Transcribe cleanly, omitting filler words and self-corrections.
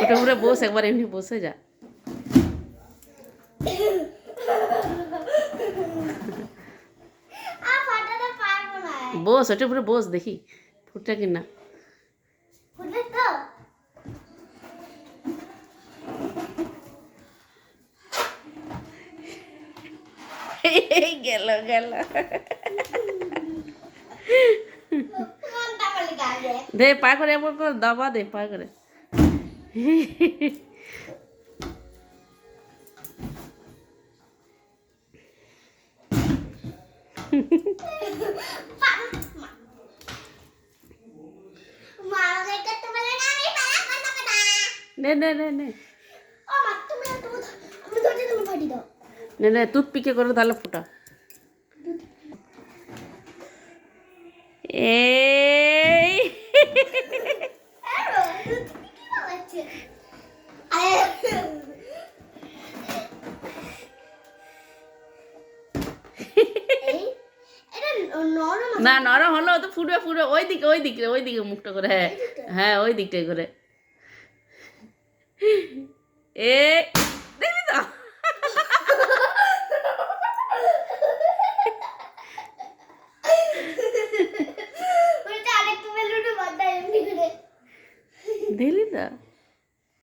ওটা উপরে বস, একবার এমনি বসে যা। বস, ওটা উপরে বস, দেখি ফুটটা কিনা। গেল গেল। দে পা করে এমন করে দাবা দে, পা করে। নে নে নে নে নে নে, টুথপিকে করে তাহলে ফুটা। এই না, নরম হলো তো ফুটবে ফুটবে। ওই দিকে ওই দিকে ওই দিকে মুখটা করে, হ্যাঁ হ্যাঁ ওই দিকটাই করে। এ দেখবি তো।